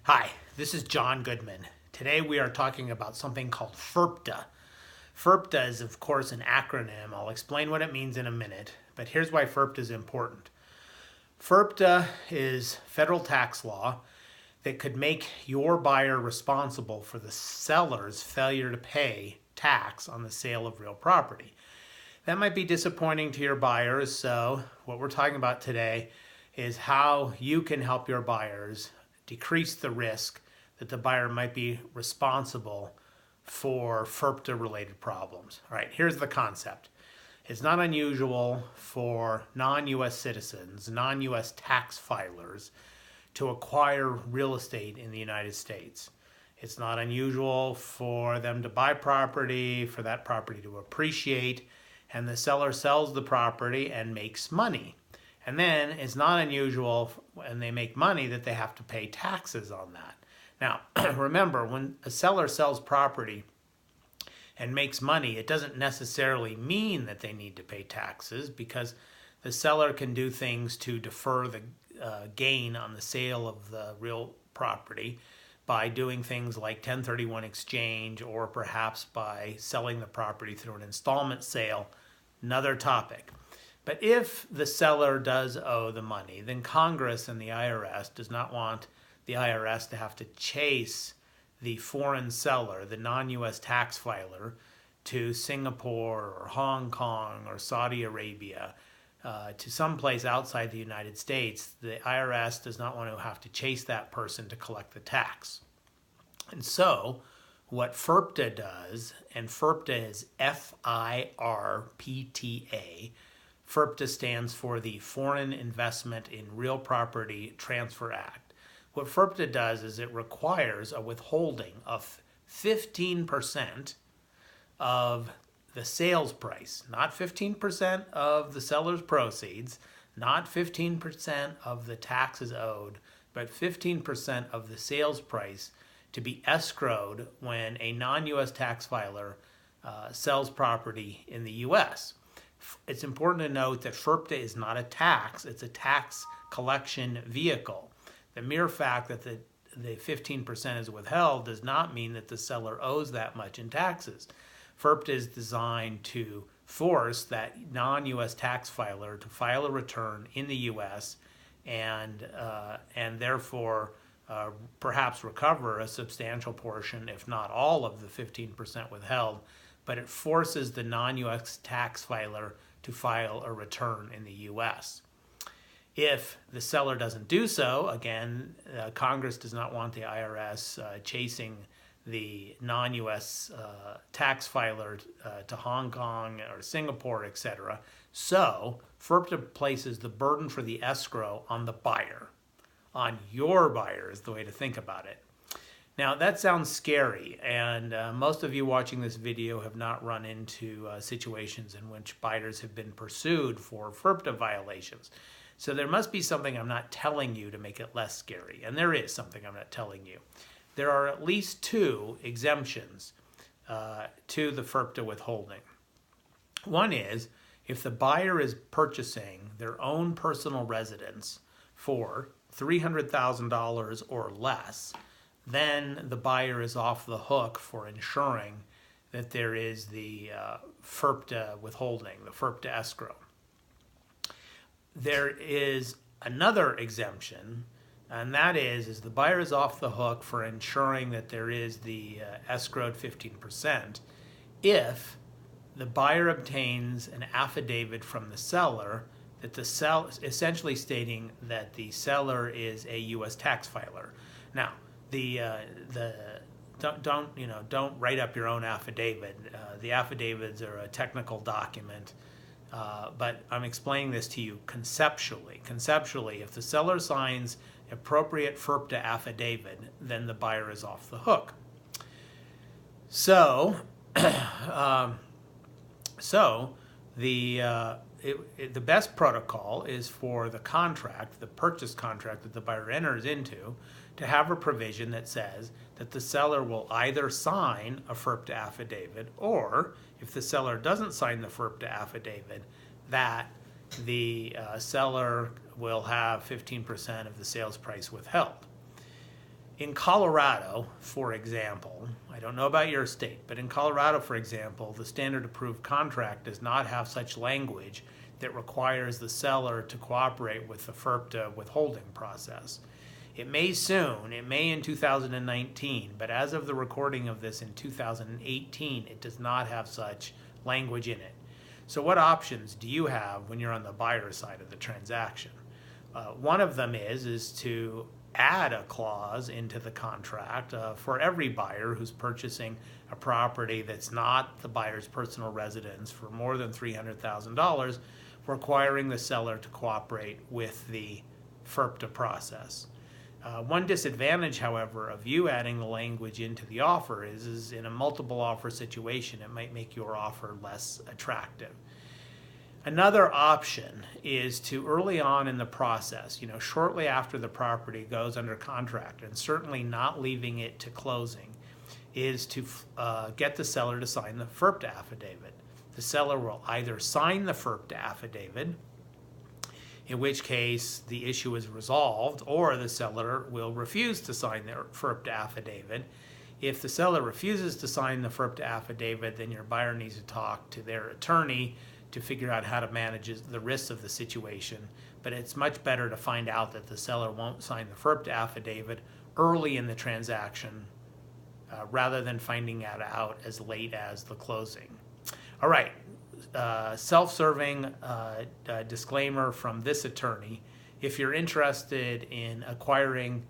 Hi, this is John Goodman. Today we are talking about something called FIRPTA. FIRPTA is, of course, an acronym. I'll explain what it means in a minute, but here's why FIRPTA is important. FIRPTA is federal tax law that could make your buyer responsible for the seller's failure to pay tax on the sale of real property. That might be disappointing to your buyers, so what we're talking about today is how you can help your buyers decrease the risk that the buyer might be responsible for FIRPTA-related problems. All right, here's the concept. It's not unusual for non-U.S. citizens, non-U.S. tax filers, to acquire real estate in the United States. It's not unusual for them to buy property, for that property to appreciate, and the seller sells the property and makes money. And then it's not unusual when they make money that they have to pay taxes on that. Now, remember, when a seller sells property and makes money, it doesn't necessarily mean that they need to pay taxes, because the seller can do things to defer the gain on the sale of the real property by doing things like 1031 exchange, or perhaps by selling the property through an installment sale, another topic. But if the seller does owe the money, then Congress and the IRS does not want the IRS to have to chase the foreign seller, the non-U.S. tax filer, to Singapore or Hong Kong or Saudi Arabia, to someplace outside the United States. The IRS does not want to have to chase that person to collect the tax. And so what FIRPTA does, and FIRPTA is FIRPTA, FIRPTA stands for the Foreign Investment in Real Property Transfer Act. What FIRPTA does is it requires a withholding of 15% of the sales price, not 15% of the seller's proceeds, not 15% of the taxes owed, but 15% of the sales price to be escrowed when a non-U.S. tax filer sells property in the U.S. It's important to note that FIRPTA is not a tax, it's a tax collection vehicle. The mere fact that the 15% is withheld does not mean that the seller owes that much in taxes. FIRPTA is designed to force that non-U.S. tax filer to file a return in the U.S. and therefore perhaps recover a substantial portion, if not all of the 15% withheld, but it forces the non-U.S. tax filer to file a return in the U.S. If the seller doesn't do so, again, Congress does not want the IRS chasing the non-U.S. tax filer to Hong Kong or Singapore, etc. So FIRPTA places the burden for the escrow on the buyer. On your buyer is the way to think about it. Now, that sounds scary, and most of you watching this video have not run into situations in which buyers have been pursued for FIRPTA violations. So there must be something I'm not telling you to make it less scary, and there is something I'm not telling you. There are at least two exemptions to the FIRPTA withholding. One is if the buyer is purchasing their own personal residence for $300,000 or less, then the buyer is off the hook for ensuring that there is the FIRPTA withholding, the FIRPTA escrow. There is another exemption, and that is the buyer is off the hook for ensuring that there is the escrowed 15% if the buyer obtains an affidavit from the seller that essentially stating that the seller is a U.S. tax filer. Now, don't write up your own affidavit. The affidavits are a technical document, but I'm explaining this to you conceptually. Conceptually, if the seller signs appropriate FIRPTA affidavit, then the buyer is off the hook. So, the best protocol is for the contract, the purchase contract that the buyer enters into, to have a provision that says that the seller will either sign a FIRPTA affidavit, or if the seller doesn't sign the FIRPTA affidavit, that the seller will have 15% of the sales price withheld. In Colorado, for example, I don't know about your state, but in Colorado, for example, the standard approved contract does not have such language that requires the seller to cooperate with the FIRPTA withholding process. It may soon, it may in 2019, but as of the recording of this in 2018, it does not have such language in it. So what options do you have when you're on the buyer side of the transaction? One of them is to add a clause into the contract for every buyer who's purchasing a property that's not the buyer's personal residence for more than $300,000, requiring the seller to cooperate with the FIRPTA process. One disadvantage, however, of you adding the language into the offer is in a multiple offer situation, it might make your offer less attractive. Another option is to early on in the process, shortly after the property goes under contract, and certainly not leaving it to closing, is to get the seller to sign the FIRPTA affidavit. The seller will either sign the FIRPTA affidavit, in which case the issue is resolved, or the seller will refuse to sign the FIRPTA affidavit. If the seller refuses to sign the FIRPTA affidavit, then your buyer needs to talk to their attorney to figure out how to manage the risks of the situation. But it's much better to find out that the seller won't sign the FIRPTA affidavit early in the transaction rather than finding it out as late as the closing. All right, self-serving disclaimer from this attorney. If you're interested in acquiring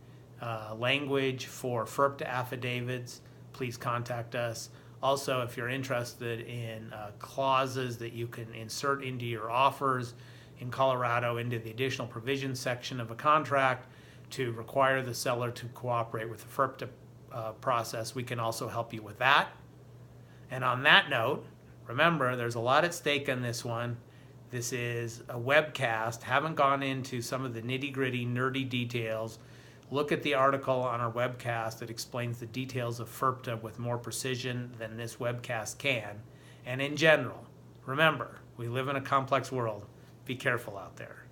language for FIRPTA affidavits, please contact us. Also, if you're interested in clauses that you can insert into your offers in Colorado into the additional provisions section of a contract to require the seller to cooperate with the FIRPTA process, we can also help you with that. And on that note, remember, there's a lot at stake on this one. This is a webcast. Haven't gone into some of the nitty-gritty, nerdy details. Look at the article on our webcast that explains the details of FIRPTA with more precision than this webcast can. And in general, remember, we live in a complex world. Be careful out there.